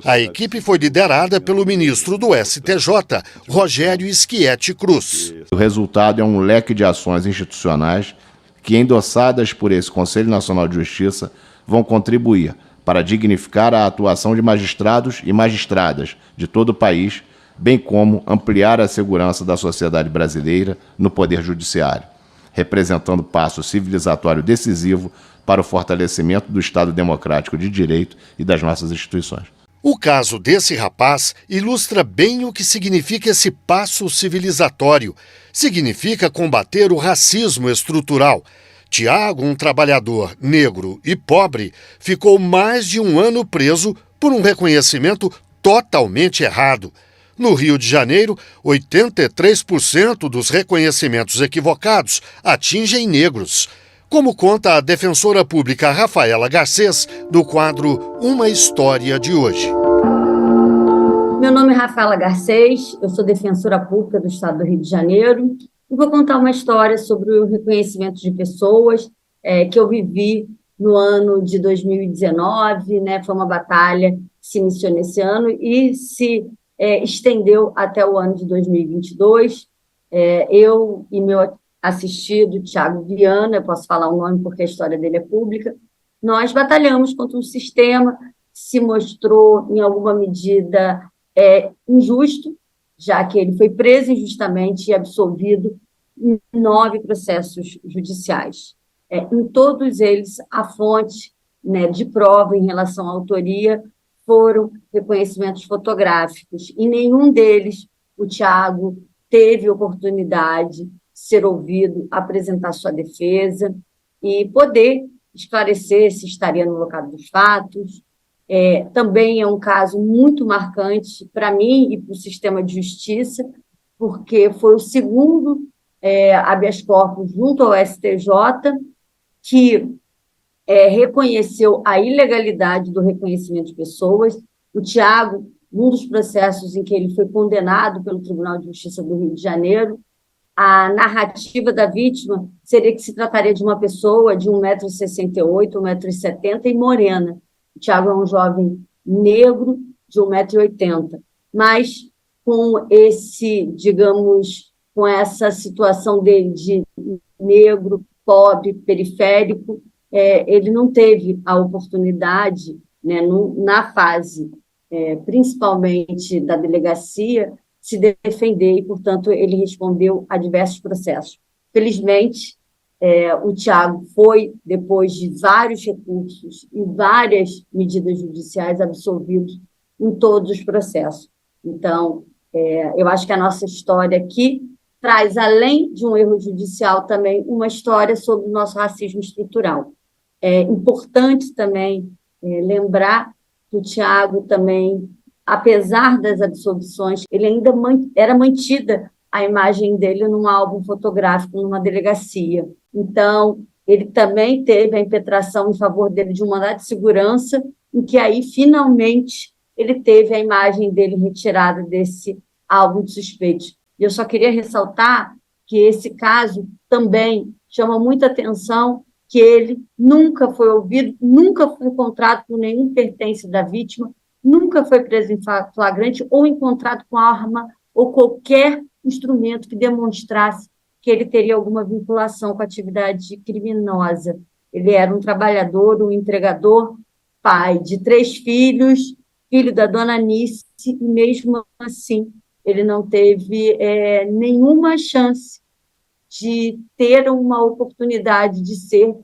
A equipe foi liderada pelo ministro do STJ, Rogério Schietti Cruz. O resultado é um leque de ações institucionais que, endossadas por esse Conselho Nacional de Justiça, vão contribuir para dignificar a atuação de magistrados e magistradas de todo o país, bem como ampliar a segurança da sociedade brasileira no Poder Judiciário, representando passo civilizatório decisivo para o fortalecimento do Estado democrático de direito e das nossas instituições. O caso desse rapaz ilustra bem o que significa esse passo civilizatório. Significa combater o racismo estrutural. Tiago, um trabalhador negro e pobre, ficou mais de 1 ano preso por um reconhecimento totalmente errado. No Rio de Janeiro, 83% dos reconhecimentos equivocados atingem negros. Como conta a defensora pública Rafaela Garcês, do quadro Uma História de Hoje. Meu nome é Rafaela Garcês, eu sou defensora pública do Estado do Rio de Janeiro e vou contar uma história sobre o reconhecimento de pessoas que eu vivi no ano de 2019, né? Foi uma batalha que se iniciou nesse ano e se estendeu até o ano de 2022. Eu e meu assistido, Thiago Viana, eu posso falar o nome porque a história dele é pública, nós batalhamos contra um sistema que se mostrou, em alguma medida, injusto, já que ele foi preso injustamente e absolvido em 9 processos judiciais. Em todos eles, a fonte, né, de prova em relação à autoria foram reconhecimentos fotográficos. Em nenhum deles o Thiago teve oportunidade de ser ouvido, apresentar sua defesa e poder esclarecer se estaria no local dos fatos. Também é um caso muito marcante para mim e para o sistema de justiça, porque foi o segundo habeas corpus junto ao STJ que reconheceu a ilegalidade do reconhecimento de pessoas. O Tiago, num dos processos em que ele foi condenado pelo Tribunal de Justiça do Rio de Janeiro, a narrativa da vítima seria que se trataria de uma pessoa de 1,68 m, 1,70 m e morena. O Tiago é um jovem negro de 1,80 m, mas com com essa situação dele de negro, pobre, periférico, ele não teve a oportunidade, né, na fase, principalmente da delegacia, se defender e, portanto, ele respondeu a diversos processos. Felizmente, o Tiago foi, depois de vários recursos e várias medidas judiciais, absolvido em todos os processos. Então, eu acho que a nossa história aqui traz, além de um erro judicial, também uma história sobre o nosso racismo estrutural. É importante também lembrar que o Tiago também, apesar das absolvições, ele ainda era mantida a imagem dele num álbum fotográfico numa delegacia. Então, ele também teve a impetração em favor dele de um mandado de segurança, em que aí, finalmente, ele teve a imagem dele retirada desse álbum de suspeitos. E eu só queria ressaltar que esse caso também chama muita atenção, que ele nunca foi ouvido, nunca foi encontrado com nenhum pertence da vítima, nunca foi preso em flagrante ou encontrado com arma ou qualquer instrumento que demonstrasse que ele teria alguma vinculação com a atividade criminosa. Ele era um trabalhador, um entregador, pai de 3 filhos, filho da dona Anice, e mesmo assim ele não teve nenhuma chance de ter uma oportunidade de ser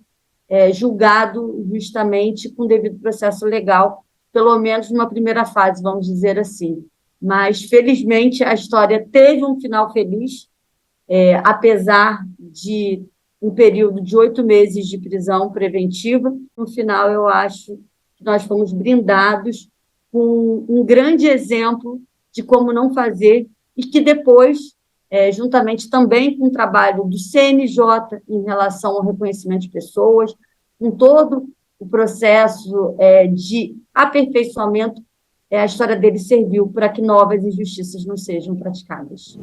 julgado justamente com devido processo legal, pelo menos numa primeira fase, vamos dizer assim. Mas, felizmente, a história teve um final feliz, apesar de um período de 8 meses de prisão preventiva. No final, eu acho que nós fomos brindados com um grande exemplo de como não fazer, e que depois, juntamente também com o trabalho do CNJ em relação ao reconhecimento de pessoas, com todo o processo de aperfeiçoamento, a história dele serviu para que novas injustiças não sejam praticadas.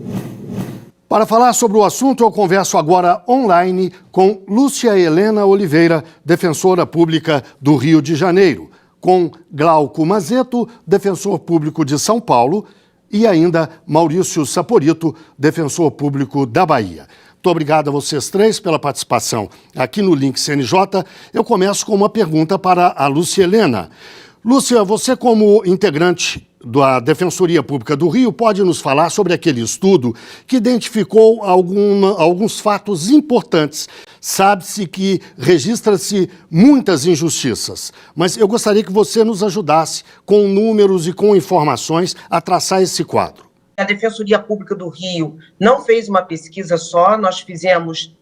Para falar sobre o assunto, eu converso agora online com Lúcia Helena Oliveira, defensora pública do Rio de Janeiro, com Glauco Mazeto, defensor público de São Paulo, e ainda Maurício Saporito, defensor público da Bahia. Muito obrigado a vocês três pela participação aqui no Link CNJ. Eu começo com uma pergunta para a Lúcia Helena. Lúcia, você como integrante da Defensoria Pública do Rio, pode nos falar sobre aquele estudo que identificou alguns fatos importantes. Sabe-se que registra-se muitas injustiças, mas eu gostaria que você nos ajudasse com números e com informações a traçar esse quadro. A Defensoria Pública do Rio não fez uma pesquisa só, nós fizemos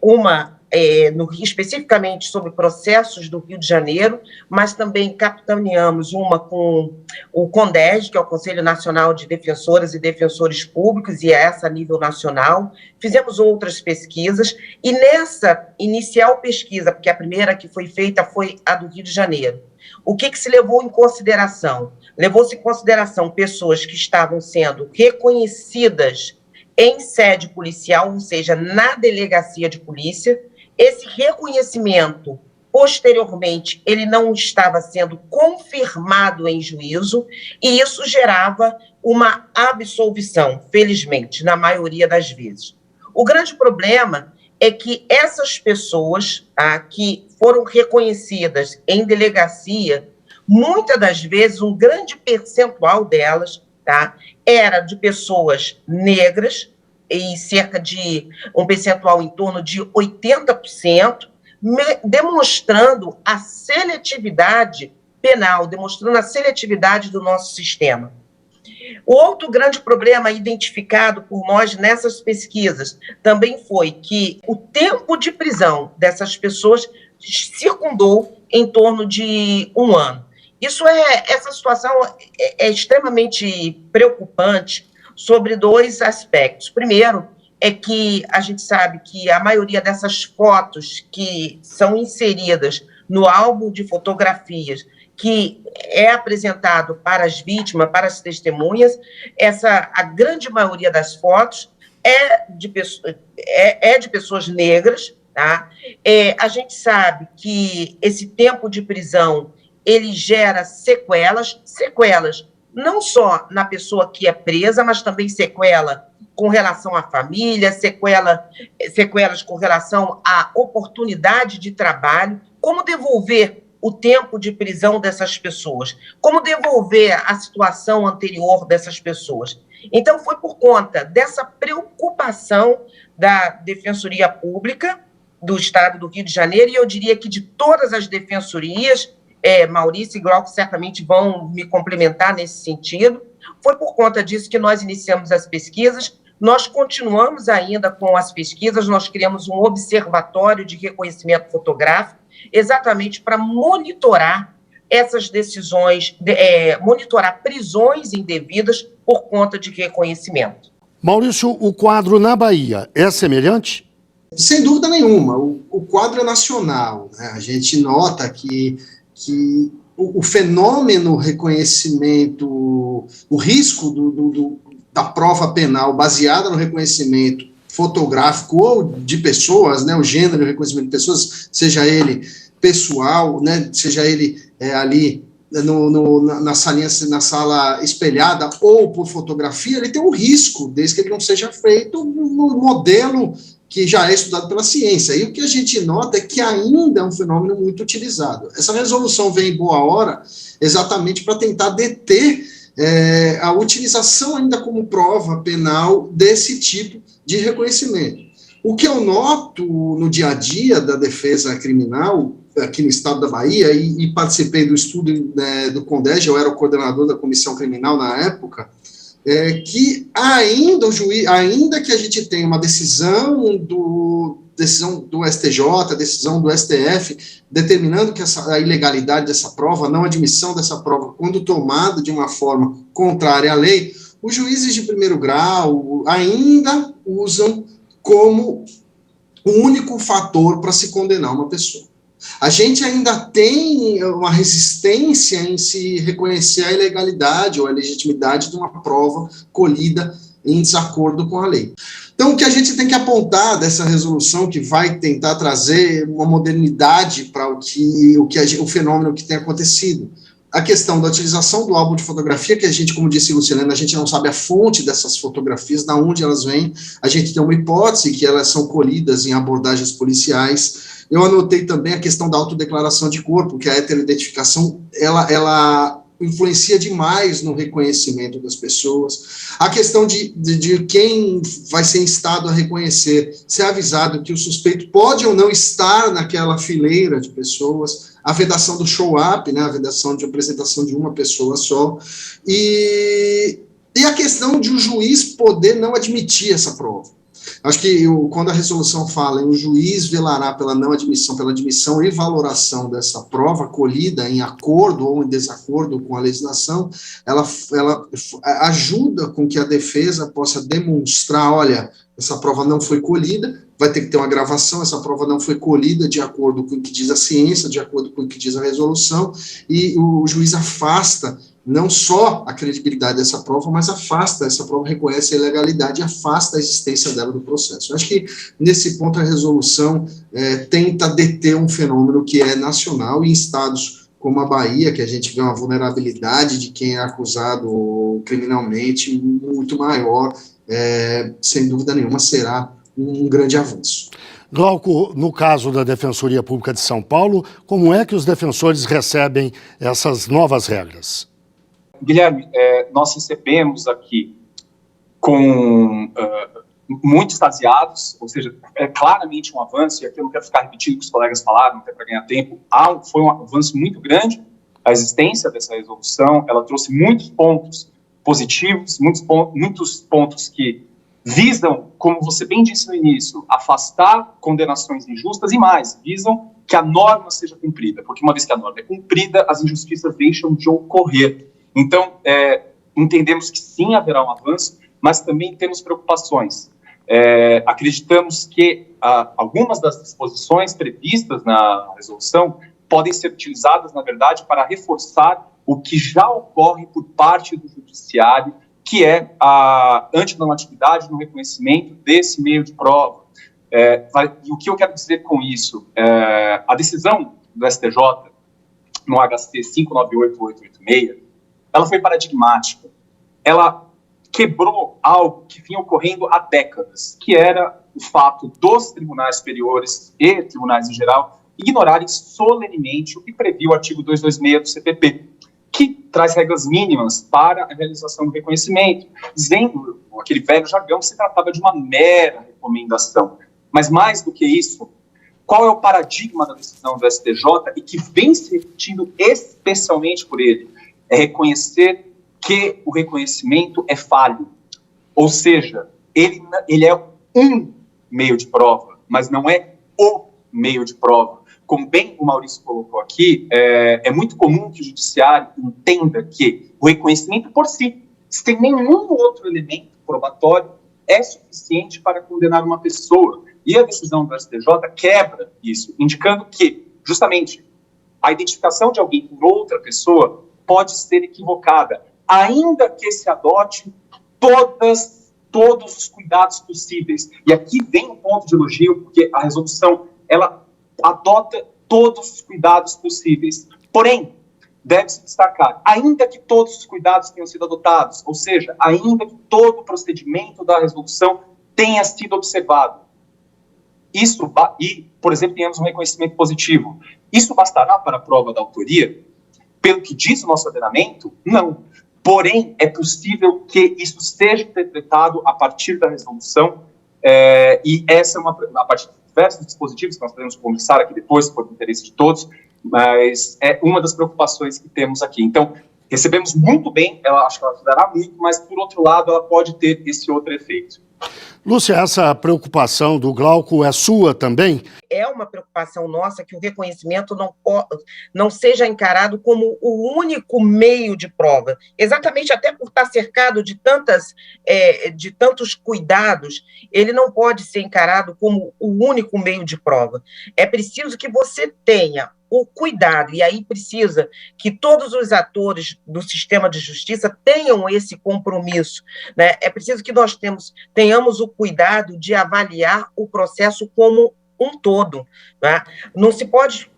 uma no Rio, especificamente sobre processos do Rio de Janeiro, mas também capitaneamos uma com o CONDEG, que é o Conselho Nacional de Defensoras e Defensores Públicos, e é essa a nível nacional. Fizemos outras pesquisas, e nessa inicial pesquisa, porque a primeira que foi feita foi a do Rio de Janeiro, o que se levou em consideração? Levou-se em consideração pessoas que estavam sendo reconhecidas em sede policial, ou seja, na delegacia de polícia. Esse reconhecimento, posteriormente, ele não estava sendo confirmado em juízo, e isso gerava uma absolvição, felizmente, na maioria das vezes. O grande problema é que essas pessoas que foram reconhecidas em delegacia, muitas das vezes, um grande percentual delas era de pessoas negras, e cerca de um percentual em torno de 80%, demonstrando a seletividade penal, demonstrando a seletividade do nosso sistema. O outro grande problema identificado por nós nessas pesquisas também foi que o tempo de prisão dessas pessoas circundou em torno de 1 ano. Essa situação é extremamente preocupante, sobre 2 aspectos. Primeiro, é que a gente sabe que a maioria dessas fotos que são inseridas no álbum de fotografias que é apresentado para as vítimas, para as testemunhas, a grande maioria das fotos é de pessoas negras, tá? A gente sabe que esse tempo de prisão, ele gera sequelas não só na pessoa que é presa, mas também sequela com relação à família, sequelas com relação à oportunidade de trabalho. Como devolver o tempo de prisão dessas pessoas? Como devolver a situação anterior dessas pessoas? Então, foi por conta dessa preocupação da Defensoria Pública do Estado do Rio de Janeiro, e eu diria que de todas as defensorias, Maurício e Glauco certamente vão me complementar nesse sentido. Foi por conta disso que nós iniciamos as pesquisas. Nós continuamos ainda com as pesquisas, nós criamos um observatório de reconhecimento fotográfico, exatamente para monitorar essas decisões, monitorar prisões indevidas por conta de reconhecimento. Maurício, o quadro na Bahia é semelhante? Sem dúvida nenhuma, o quadro é nacional, né? A gente nota que o fenômeno reconhecimento, o risco da prova penal baseada no reconhecimento fotográfico ou de pessoas, né, o gênero de reconhecimento de pessoas, seja ele pessoal, né, seja ele ali na sala espelhada ou por fotografia, ele tem um risco, desde que ele não seja feito no modelo que já é estudado pela ciência. E o que a gente nota é que ainda é um fenômeno muito utilizado. Essa resolução vem em boa hora exatamente para tentar deter a utilização ainda como prova penal desse tipo de reconhecimento. O que eu noto no dia a dia da defesa criminal, aqui no estado da Bahia, e participei do estudo do CONDEG, eu era o coordenador da comissão criminal na época, que ainda que a gente tenha uma decisão decisão do STJ, decisão do STF, determinando que a ilegalidade dessa prova, a não admissão dessa prova, quando tomada de uma forma contrária à lei, os juízes de primeiro grau ainda usam como o único fator para se condenar uma pessoa. A gente ainda tem uma resistência em se reconhecer a ilegalidade ou a legitimidade de uma prova colhida em desacordo com a lei. Então, o que a gente tem que apontar dessa resolução, que vai tentar trazer uma modernidade para o fenômeno que tem acontecido, a questão da utilização do álbum de fotografia, que a gente, como disse Luciana, a gente não sabe a fonte dessas fotografias, de onde elas vêm, a gente tem uma hipótese que elas são colhidas em abordagens policiais. Eu anotei também a questão da autodeclaração de corpo, que a heteroidentificação, ela influencia demais no reconhecimento das pessoas. A questão de quem vai ser instado a reconhecer, ser avisado que o suspeito pode ou não estar naquela fileira de pessoas, a vedação do show-up, né, a vedação de apresentação de uma pessoa só, e a questão de o juiz poder não admitir essa prova. Acho que quando a resolução fala em o juiz velará pela não admissão, pela admissão e valoração dessa prova colhida em acordo ou em desacordo com a legislação, ela ajuda com que a defesa possa demonstrar, olha, essa prova não foi colhida, vai ter que ter uma gravação, essa prova não foi colhida de acordo com o que diz a ciência, de acordo com o que diz a resolução, e o juiz afasta não só a credibilidade dessa prova, mas afasta essa prova, reconhece a ilegalidade e afasta a existência dela do processo. Eu acho que, nesse ponto, a resolução tenta deter um fenômeno que é nacional, e em estados como a Bahia, que a gente vê uma vulnerabilidade de quem é acusado criminalmente muito maior, sem dúvida nenhuma, será um grande avanço. Glauco, no caso da Defensoria Pública de São Paulo, como é que os defensores recebem essas novas regras? Guilherme, nós recebemos aqui com muito extasiados, ou seja, é claramente um avanço, e aqui eu não quero ficar repetindo o que os colegas falaram, até para ganhar tempo, foi um avanço muito grande a existência dessa resolução. Ela trouxe muitos pontos positivos, muitos pontos que visam, como você bem disse no início, afastar condenações injustas e mais, visam que a norma seja cumprida, porque uma vez que a norma é cumprida, as injustiças deixam de ocorrer. Então, entendemos que sim, haverá um avanço, mas também temos preocupações. Acreditamos que algumas das disposições previstas na resolução podem ser utilizadas, na verdade, para reforçar o que já ocorre por parte do judiciário, que é a antinormatividade no reconhecimento desse meio de prova. E o que eu quero dizer com isso? A decisão do STJ, no HC 598886, ela foi paradigmática. Ela quebrou algo que vinha ocorrendo há décadas, que era o fato dos tribunais superiores e tribunais em geral ignorarem solenemente o que previa o artigo 226 do CPP, que traz regras mínimas para a realização do reconhecimento, dizendo, aquele velho jargão, que se tratava de uma mera recomendação. Mas mais do que isso, qual é o paradigma da decisão do STJ e que vem se repetindo especialmente por ele? É reconhecer que o reconhecimento é falho. Ou seja, ele é um meio de prova, mas não é o meio de prova. Como bem o Maurício colocou aqui, é muito comum que o judiciário entenda que o reconhecimento por si, sem nenhum outro elemento probatório, é suficiente para condenar uma pessoa. E a decisão do STJ quebra isso, indicando que, justamente, a identificação de alguém por outra pessoa pode ser equivocada, ainda que se adote todos os cuidados possíveis. E aqui vem um ponto de elogio, porque a resolução, ela adota todos os cuidados possíveis. Porém, deve-se destacar, ainda que todos os cuidados tenham sido adotados, ou seja, ainda que todo o procedimento da resolução tenha sido observado, por exemplo, tenhamos um reconhecimento positivo, isso bastará para a prova da autoria? Pelo que diz o nosso ordenamento, não. Porém, é possível que isso seja interpretado a partir da resolução, e essa é a partir de diversos dispositivos que nós podemos conversar aqui depois, por interesse de todos, mas é uma das preocupações que temos aqui. Então, recebemos muito bem, acho que ela ajudará muito, mas, por outro lado, ela pode ter esse outro efeito. Lúcia, essa preocupação do Glauco é sua também? É uma preocupação nossa que o reconhecimento não seja encarado como o único meio de prova, exatamente até por estar cercado de tantos cuidados, ele não pode ser encarado como o único meio de prova. É preciso que você tenha o cuidado, e aí precisa que todos os atores do sistema de justiça tenham esse compromisso, né? É preciso que nós tenhamos o cuidado de avaliar o processo como um todo, né? Não se pode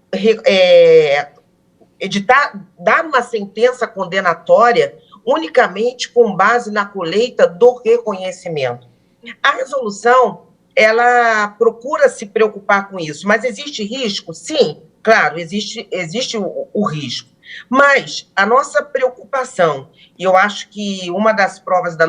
dar uma sentença condenatória unicamente com base na colheita do reconhecimento. A resolução, ela procura se preocupar com isso, mas existe risco? Sim, claro, existe o risco. Mas a nossa preocupação, e eu acho que uma das provas da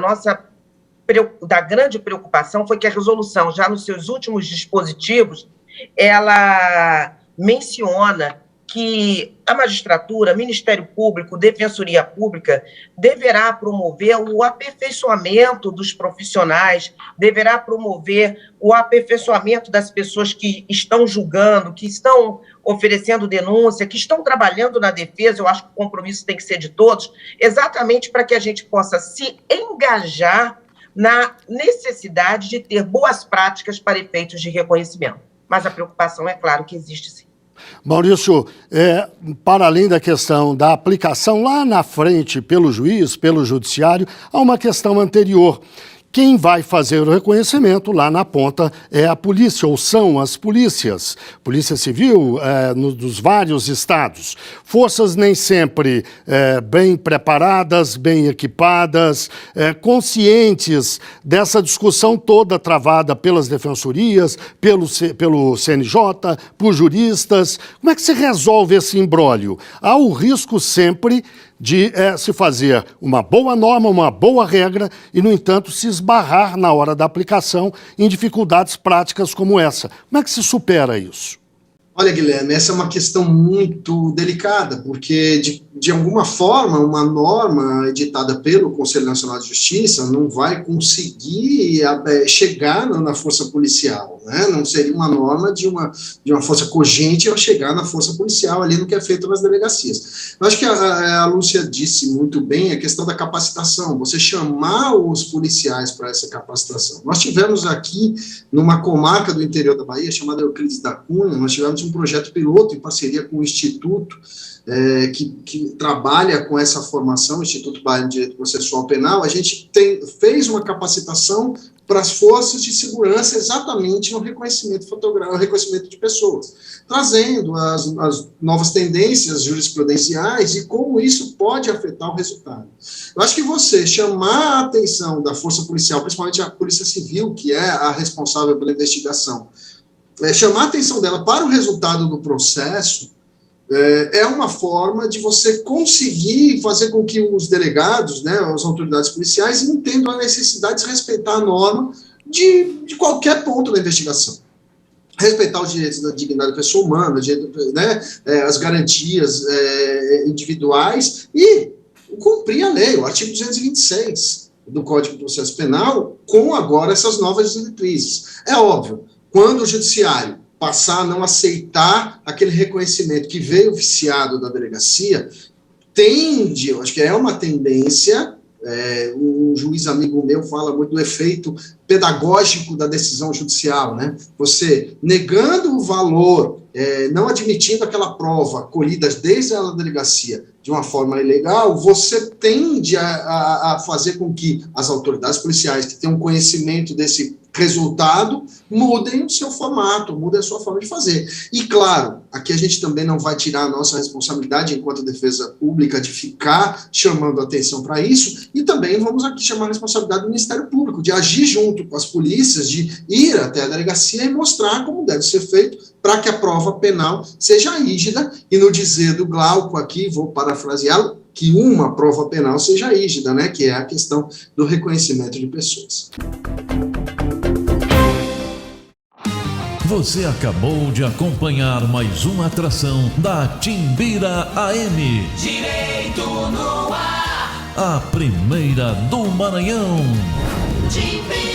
grande preocupação foi que a resolução, já nos seus últimos dispositivos, ela menciona que a magistratura, Ministério Público, Defensoria Pública, deverá promover o aperfeiçoamento dos profissionais, deverá promover o aperfeiçoamento das pessoas que estão julgando, que estão oferecendo denúncia, que estão trabalhando na defesa. Eu acho que o compromisso tem que ser de todos, exatamente para que a gente possa se engajar na necessidade de ter boas práticas para efeitos de reconhecimento. Mas a preocupação, é claro que existe sim. Maurício, para além da questão da aplicação lá na frente pelo juiz, pelo judiciário, há uma questão anterior. Quem vai fazer o reconhecimento lá na ponta é a polícia, ou são as polícias. Polícia Civil dos vários estados. Forças nem sempre bem preparadas, bem equipadas, conscientes dessa discussão toda travada pelas defensorias, pelo CNJ, por juristas. Como é que se resolve esse imbróglio? Há o risco sempre de se fazer uma boa norma, uma boa regra e, no entanto, se esbarrar na hora da aplicação em dificuldades práticas como essa. Como é que se supera isso? Olha, Guilherme, essa é uma questão muito delicada, porque, de alguma forma, uma norma editada pelo Conselho Nacional de Justiça não vai conseguir chegar na força policial, né? Não seria uma norma de uma força cogente ao chegar na força policial, ali no que é feito nas delegacias. Eu acho que a Lúcia disse muito bem a questão da capacitação, você chamar os policiais para essa capacitação. Nós tivemos aqui, numa comarca do interior da Bahia, chamada Euclides da Cunha, nós tivemos um projeto piloto em parceria com o Instituto que trabalha com essa formação, o Instituto Baiano de Direito Processual Penal. A gente fez uma capacitação para as forças de segurança exatamente no reconhecimento fotográfico, reconhecimento de pessoas, trazendo as novas tendências jurisprudenciais e como isso pode afetar o resultado. Eu acho que você chamar a atenção da força policial, principalmente a Polícia Civil, que é a responsável pela investigação, chamar a atenção dela para o resultado do processo, é uma forma de você conseguir fazer com que os delegados, né, as autoridades policiais, entendam a necessidade de respeitar a norma de qualquer ponto da investigação. Respeitar os direitos da dignidade da pessoa humana, né, as garantias individuais e cumprir a lei, o artigo 226 do Código de Processo Penal, com agora essas novas diretrizes. É óbvio, quando o judiciário passar a não aceitar aquele reconhecimento que veio viciado da delegacia, eu acho que é uma tendência, um juiz amigo meu fala muito do efeito pedagógico da decisão judicial, né? Você negando o valor, não admitindo aquela prova colhida desde a delegacia de uma forma ilegal, você tende a fazer com que as autoridades policiais que têm um conhecimento desse resultado mudem o seu formato, mudem a sua forma de fazer. E, claro, aqui a gente também não vai tirar a nossa responsabilidade enquanto defesa pública de ficar chamando atenção para isso, e também vamos aqui chamar a responsabilidade do Ministério Público, de agir junto com as polícias, de ir até a delegacia e mostrar como deve ser feito para que a prova penal seja rígida, e no dizer do Glauco aqui, vou parafraseá-lo, que uma prova penal seja rígida, né, que é a questão do reconhecimento de pessoas. Você acabou de acompanhar mais uma atração da Timbira AM. Direito no ar. A primeira do Maranhão. Timbira.